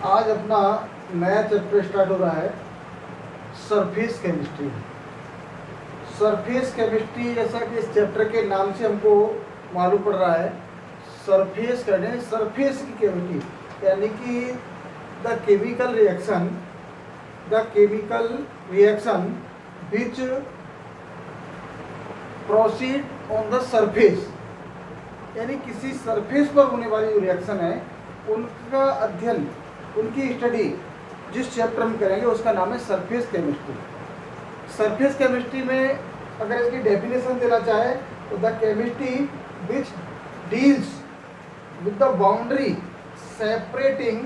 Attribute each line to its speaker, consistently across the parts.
Speaker 1: आज अपना नया चैप्टर स्टार्ट हो रहा है सरफेस केमिस्ट्री। सरफेस केमिस्ट्री जैसा कि इस चैप्टर के नाम से हमको मालूम पड़ रहा है, सरफेस करने सरफेस की केमिस्ट्री यानी कि the chemical reaction which proceed on the surface, यानी किसी सरफेस पर होने वाली जो रिएक्शन है उनका अध्ययन, उनकी स्टडी जिस चैप्टर में करेंगे उसका नाम है सरफेस केमिस्ट्री। सरफेस केमिस्ट्री में अगर इसकी डेफिनेशन देना चाहे तो the chemistry which deals with the boundary separating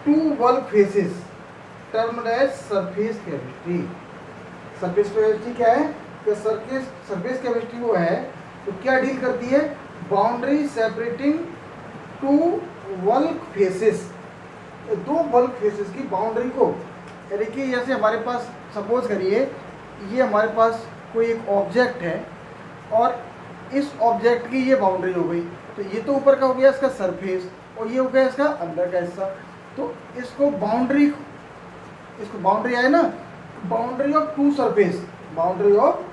Speaker 1: two bulk phases termed as surface chemistry. Surface chemistry क्या है कि सरफेस केमिस्ट्री वो है तो क्या डील करती है, boundary separating two bulk phases, दो बल्क फेसेस की बाउंड्री को, यानी कि जैसे हमारे पास सपोज करिए ये हमारे पास कोई एक ऑब्जेक्ट है और इस ऑब्जेक्ट की ये बाउंड्री हो गई, तो ये तो ऊपर का हो गया इसका सरफेस और ये हो गया इसका अंदर का हिस्सा। तो इसको बाउंड्री आए ना, boundary of two surface, boundary of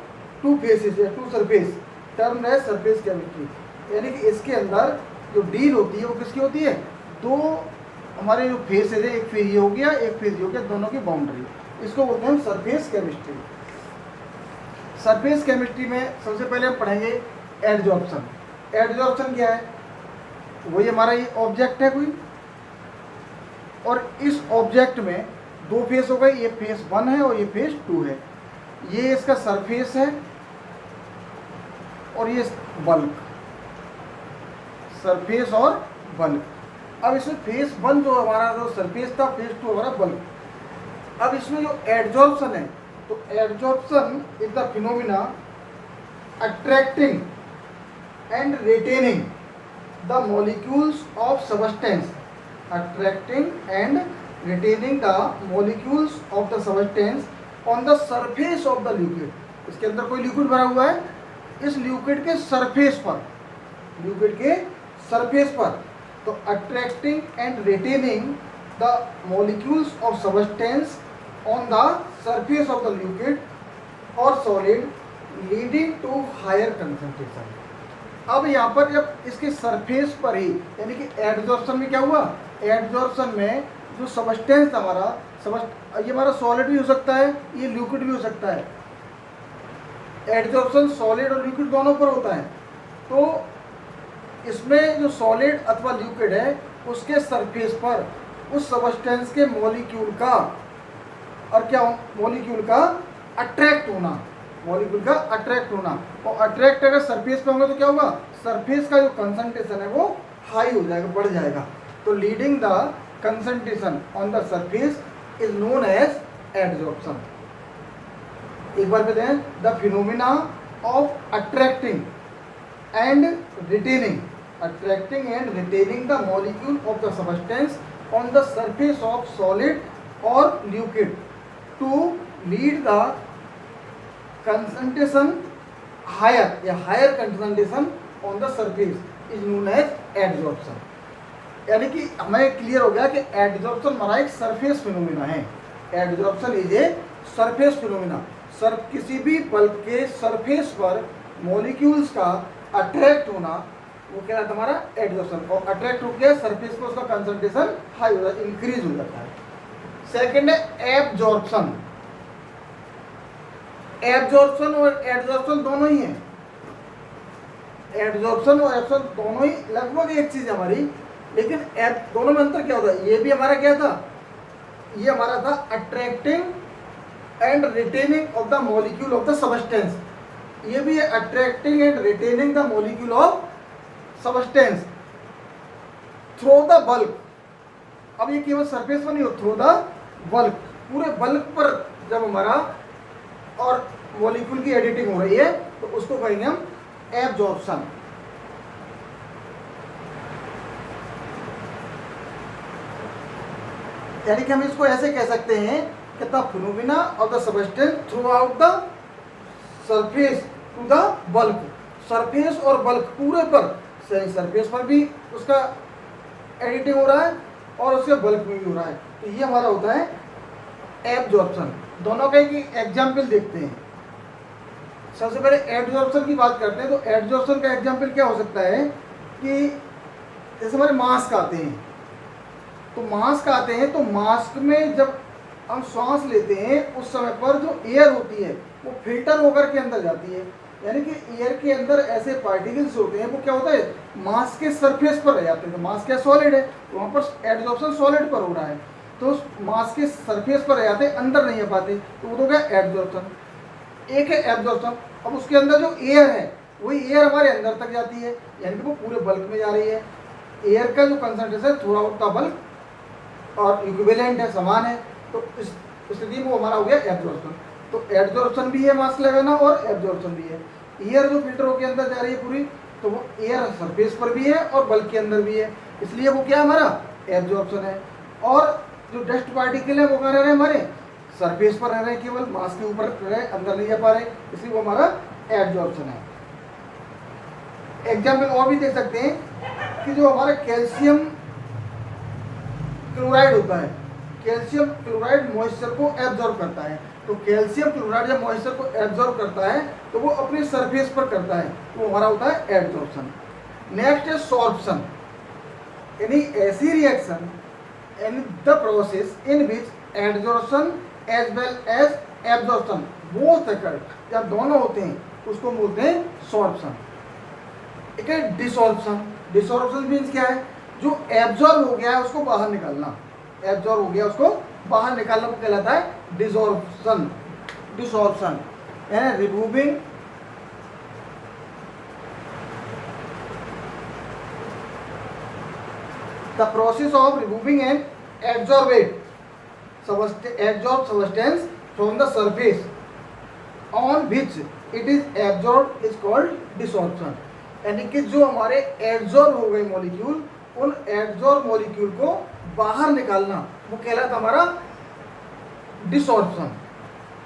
Speaker 1: two phases या टू सरफेस टर्म है सरफेस केमिस्ट्री। यानी कि इसके अंदर जो डील होती है वो किसकी होती है, दो हमारे जो फेसेस है, एक फेज ये हो गया एक फेज ये हो गया, दोनों की बाउंड्री, इसको बोलते हैं सरफेस केमिस्ट्री। सरफेस केमिस्ट्री में सबसे पहले हम पढ़ेंगे एडजॉर्प्शन। एडजॉर्प्शन क्या है, वही हमारा ये ऑब्जेक्ट है कोई और इस ऑब्जेक्ट में दो फेस हो गए, ये फेस 1 है और ये फेस 2 है, ये इसका सरफेस है और ये बल्क, सरफेस और बल्क। अब इसमें फेस 1 जो हमारा जो सरफेस था, फेस 2 हमारा बल्क। अब इसमें जो एडजॉर्प्शन है तो adsorption is the phenomena attracting and retaining the molecules of substance, attracting and retaining the molecules of the substance on the surface of the liquid. इसके अंदर कोई लिक्विड भरा हुआ है, इस लिक्विड के सरफेस पर, लिक्विड के सरफेस पर, तो attracting and retaining the molecules of substance on the surface of the liquid और solid leading to higher concentration. अब यहाँ पर जब इसके सरफेस पर ही, यानी कि एडजॉर्प्शन में क्या हुआ, एडजॉर्प्शन में जो सबस्टेंस हमारा ये हमारा सॉलिड भी हो सकता है, ये लिक्विड भी हो सकता है। एडजॉर्प्शन सॉलिड और लिक्विड दोनों पर होता है, तो इसमें जो सॉलिड अथवा लिक्विड है उसके सरफेस पर उस सबस्टेंस के मॉलिक्यूल का, और क्या मॉलिक्यूल का अट्रैक्ट होना, मॉलिक्यूल का अट्रैक्ट होना, और अट्रैक्ट अगर सरफेस पे होगा तो क्या होगा, सरफेस का जो कंसंट्रेशन है वो हाई हो जाएगा, बढ़ जाएगा। तो leading the concentration on the surface is known as adsorption. एक बार कहते हैं the phenomena of attracting and retaining the molecule of the substance on the surface of solid और liquid to lead the concentration higher या higher concentration on the surface is known as adsorption. यानी कि हमें clear हो गया कि adsorption हमारा एक सरफेस फिनोमिना है। Adsorption is a surface phenomena, किसी भी बल्क के सरफेस पर मॉलिक्यूल्स का अट्रैक्ट होना वो क्या है हमारा एडजॉर्प्शन, और अट्रैक्ट हो गया सरफेस पर उसका कंसंट्रेशन हाई हो जाता है, इंक्रीज हो जाता है। सेकेंड है एब्जॉर्प्शन। एब्जॉर्प्शन और एडजॉर्प्शन दोनों ही हैं, एडजॉर्प्शन और एब्जॉर्प्शन दोनों ही लगभग एक चीज है हमारी, लेकिन दोनों में अंतर क्या होता है, ये भी हमारा क्या था, ये हमारा था attracting and retaining of the molecule of the substance, ये भी है attracting and retaining the molecule of substance through the bulk. अब ये केवल सरफेस पर नहीं हो, थ्रू द बल्क, पूरे बल्क पर जब हमारा और मॉलिक्यूल की एडिटिंग हो रही है तो उसको कहेंगे हम एब्जॉर्प्शन। यानी कि हम इसको ऐसे कह सकते हैं कि the phenomena of the substance throughout the surface to the bulk, surface और बल्क पूरे पर, सरफेस पर भी उसका एडिटिंग हो रहा है और उसके बल्क में भी हो रहा है। तो ये हमारा होता है एब्जॉर्प्शन। दोनों का एक एग्जाम्पल देखते हैं। सबसे पहले एब्जॉर्प्शन की बात करते हैं। तो एब्जॉर्प्शन का एग्जाम्पल क्या हो सकता है कि जैसे हमारे मास्क आते हैं, तो मास्क आते हैं तो मास्क में जब हम सांस लेते हैं उस समय पर जो एयर होती है वो फिल्टर होकर के अंदर जाती है, यानी कि एयर के अंदर ऐसे पार्टिकल्स होते हैं वो क्या होता है मास्क के सरफेस पर रह जाते हैं। तो मास्क क्या सॉलिड है, तो वहाँ पर एब्जॉर्प्शन सॉलिड पर हो रहा है, तो उस मास्क के सरफेस पर रह जाते हैं, अंदर नहीं आ पाते, तो वो तो क्या एब्जॉर्प्शन। एक है एब्जॉर्प्शन, अब उसके अंदर जो एयर है वही एयर हमारे अंदर तक जाती है, यानी कि वो पूरे बल्क में जा रही है। एयर का जो कंसंट्रेशन है थोड़ा उतना बल्क और इक्विवेलेंट है, समान है, तो इस स्थिति में वो हमारा हो गया एब्जॉर्प्शन। तो एब्जॉर्प्शन भी है मास्क लगाना और एब्जॉर्प्शन भी है। एयर जो फिल्टर होकर अंदर जा रही है पूरी, तो वो एयर सरफेस पर भी है और बल्क के अंदर भी है, इसलिए वो क्या हमारा एब्जॉर्प्शन है। और जो डस्ट पार्टिकल है वो कहाँ रह रहे हैं हमारे सरफेस पर रह रहे हैं, केवल मास्क के ऊपर रह रहे, अंदर नहीं जा पा रहे, इसलिए वो हमारा एब्जॉर्प्शन है। एग्जाम्पल और भी देख सकते हैं कि जो हमारा कैल्शियम क्लोराइड होता है, कैल्शियम क्लोराइड मॉइस्चर को एब्जॉर्ब करता है। तो कैल्शियम क्लोराइड जब मॉइस्चर को एब्जॉर्ब करता है तो वो अपने सरफेस पर करता है, तो हमारा होता है एब्जॉर्प्शन। नेक्स्ट है सॉर्प्शन, यानी ऐसी reaction in the process in which absorption as well as absorption both occur, जब दोनों होते हैं उसको बोलते हैं सॉर्प्शन। एक है डिसॉर्प्शन। डिसॉर्प्शन मीन्स क्या है, जो एब्जॉर्ब हो गया है उसको बाहर निकालना, एब्जॉर्ब हो गया उसको बाहर निकालना को कहलाता है डिसॉर्प्शन। डिसॉर्प्शन यानी removing the process of removing an absorbate absorbed substance from the surface on which it is absorbed is called desorption। यानी कि जो हमारे एब्जॉर्ब हो गए मॉलिक्यूल, उन एब्जॉर्ब मॉलिक्यूल को बाहर निकालना वो कहलाता हमारा डिसॉर्प्शन।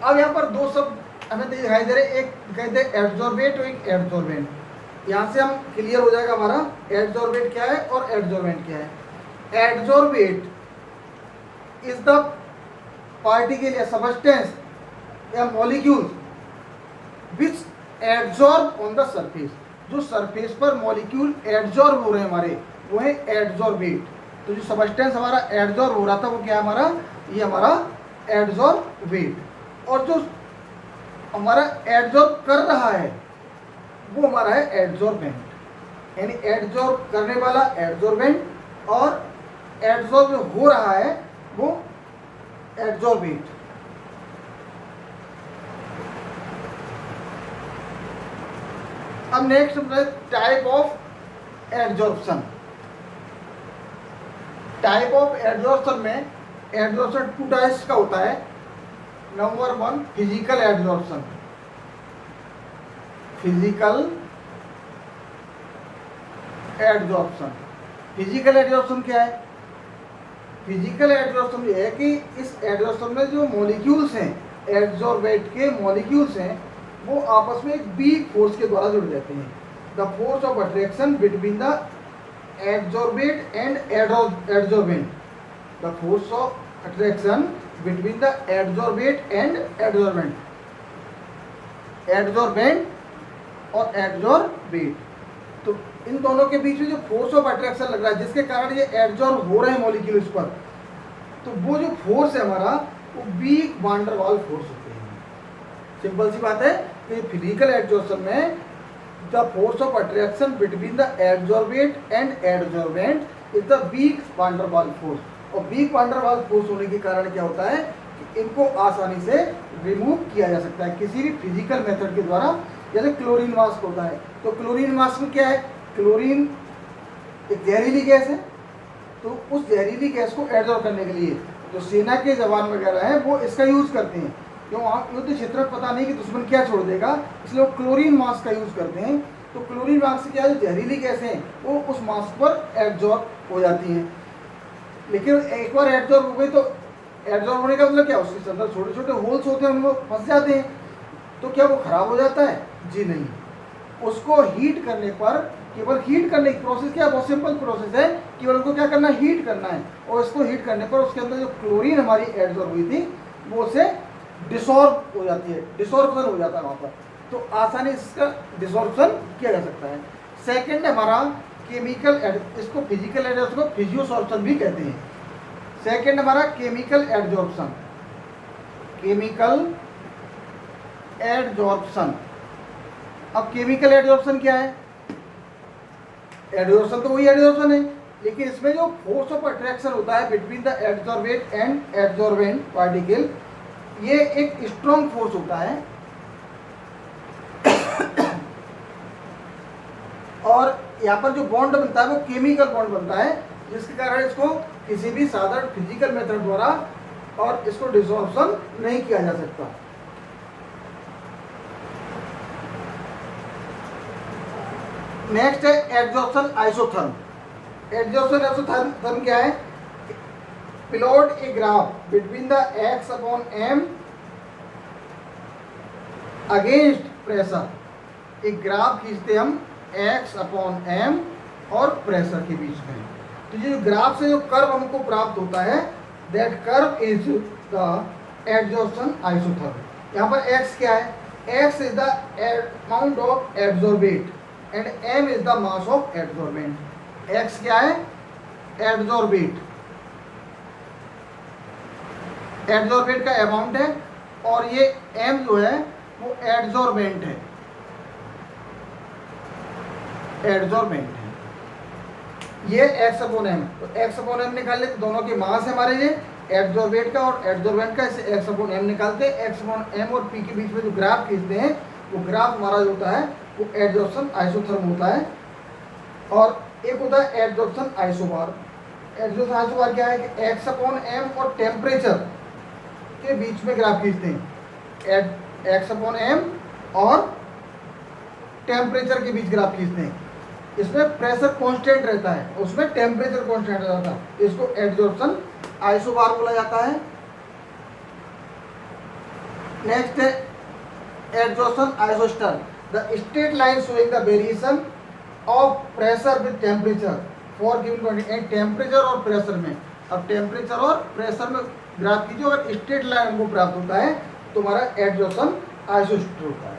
Speaker 1: अब यहाँ पर दो शब्द हमें दिखाई दे रहे, एक कहते हैं एब्जॉर्बेट और एक एब्जॉर्बेंट। यहाँ से हम क्लियर हो जाएगा हमारा एब्जॉर्बेट क्या है और एब्जॉर्बेंट क्या है। एब्जॉर्बेट इज द पार्टिकल या सबस्टेंस या molecule which absorb on the surface, जो सरफेस पर मॉलिक्यूल एब्जॉर्ब हो रहे हैं हमारे, वो है एब्जॉर्बेट। तो जो सबस्टेंस हमारा एब्जॉर्ब हो रहा था वो क्या हमारा, ये हमारा एब्जॉर्बेट। और जो हमारा एब्जॉर्ब कर रहा है वो हमारा है एब्जॉर्बेंट, यानी एब्जॉर्ब करने वाला एब्जॉर्बेंट और एब्जॉर्ब जो हो रहा है वो एब्जॉर्बेट। अब next type of absorption. Type of absorption में एब्जॉर्प्शन टू टाइप्स का होता है। Number 1 physical absorption. Physical absorption, physical absorption क्या है? फिजिकल एब्जॉर्प्शन ये है कि इस एब्जॉर्प्शन में जो मॉलिक्यूल्स हैं, एब्जॉर्बेट के मॉलिक्यूल्स हैं, वो आपस में एक वीक फोर्स के द्वारा जुड़ जाते हैं। The force of attraction between the absorbate and adsorbent. The force of attraction between the absorbate and adsorbent. Adsorbent और एब्जॉर्बेट, तो इन दोनों के बीच में जो फोर्स ऑफ अट्रैक्शन लग रहा है जिसके कारण ये एब्जॉर्ब हो रहे हैं मॉलिक्यूल इस पर, तो वो जो फोर्स है हमारा वो week van der Waal force होते हैं। सिंपल सी बात है कि फिजिकल एब्जॉर्प्शन में the force of attraction between the absorbate and adsorbent is the weak van der Waal force. और week van der Waal force होने के कारण क्या होता है कि इनको आसानी से रिमूव किया जा सकता है किसी भी फिजिकल मेथड के द्वारा। जैसे क्लोरीन मास्क होता है, तो क्लोरीन मास्क में क्या है, क्लोरीन एक जहरीली गैस है, तो उस जहरीली गैस को एब्जॉर्ब करने के लिए जो सेना के जवान वगैरह हैं वो इसका यूज़ करते हैं, क्यों वहाँ युद्ध क्षेत्र में पता नहीं कि दुश्मन क्या छोड़ देगा, इसलिए वो क्लोरीन मास्क का यूज़ करते हैं। तो क्लोरीन मास्क से क्या है, जो जहरीली गैस हैं वो उस मास्क पर एब्जॉर्ब हो जाती हैं। लेकिन एक बार एब्जॉर्ब हो गई तो एब्जॉर्ब होने का मतलब क्या, उसके अंदर छोटे छोटे होल्स होते हैं, उनको फंस जाते हैं, तो क्या वो खराब हो जाता है? जी नहीं, उसको हीट करने पर केवल हीट करने की प्रोसेस क्या है, बहुत सिंपल प्रोसेस है, केवल उनको क्या करना है, हीट करना है, और इसको हीट करने पर उसके अंदर जो क्लोरीन हमारी एडजॉर्ब हुई थी वो उसे डिसॉल्व हो जाती है, डिसॉर्प्शन हो जाता है वहाँ पर, तो आसानी से इसका डिसॉर्प्शन किया जा सकता है। सेकेंड हमारा केमिकल, इसको फिजिकल एडजॉर्प्शन को फिजियोसॉर्प्शन भी कहते हैं। सेकेंड हमारा केमिकल एडजॉर्प्शन, केमिकल एडजॉर्प्शन। अब केमिकल एडजॉर्प्शन क्या है, एडजॉर्प्शन तो वही एडजॉर्प्शन है, लेकिन इसमें जो फोर्स ऑफ अट्रैक्शन होता है between the adsorbate and adsorbent particle, ये एक स्ट्रॉन्ग फोर्स होता है, और यहाँ पर जो बॉन्ड बनता है वो केमिकल बॉन्ड बनता है, जिसके कारण इसको किसी भी साधारण फिजिकल मेथड द्वारा और इसको डिसॉर्प्शन नहीं किया जा सकता। नेक्स्ट है एडजॉर्प्शन आइसोथर्म। एडजॉर्प्शन आइसोथर्म क्या है, plot a graph between the x upon am against pressure. एक ग्राफ खींचते हम एक्स अपॉन एम और प्रेशर के बीच में, तो ये ग्राफ से जो कर्व हमको प्राप्त होता है, that curve is the adsorption isotherm. यहाँ पर एक्स क्या है, x is the amount of adsorbate and m is the mass of adsorbent. x क्या है, एडजॉर्बेट, एडजॉर्बेट का अमाउंट है, और ये m जो है वो एडजॉर्बेंट है, एडजॉर्बेंट है, ये x अपॉन m। तो x अपॉन m निकाल लेते, दोनों के मास है हमारे ये, एडजॉर्बेट का और एडजॉर्बेंट का, इसे x अपॉन m निकालते हैं। x अपॉन m और p के बीच में जो ग्राफ खींचते हैं वो ग्राफ हमारा जो होता है वो एडजॉर्प्शन आइसोथर्म होता है। और एक होता है एडजॉर्प्शन आइसोबार। एडजॉर्प्शन आइसोबार क्या है कि एक्स अपॉन एम और टेम्परेचर के बीच में ग्राफ खींचते हैं, एक्स अपॉन एम और टेम्परेचर के बीच ग्राफ खींचते हैं। इसमें प्रेशर कांस्टेंट रहता है, उसमें टेम्परेचर कांस्टेंट रहता है, इसको एडजॉर्प्शन आइसोबार बोला जाता है। नेक्स्ट है adsorption isoster, the straight line showing the variation of pressure with temperature for given quantity। and temperature और pressure में, अब temperature और pressure में ग्राफ कीजिए, अगर स्ट्रेट लाइन हमको प्राप्त होता है तो हमारा एडजॉर्प्शन आइसोस्टर होता है।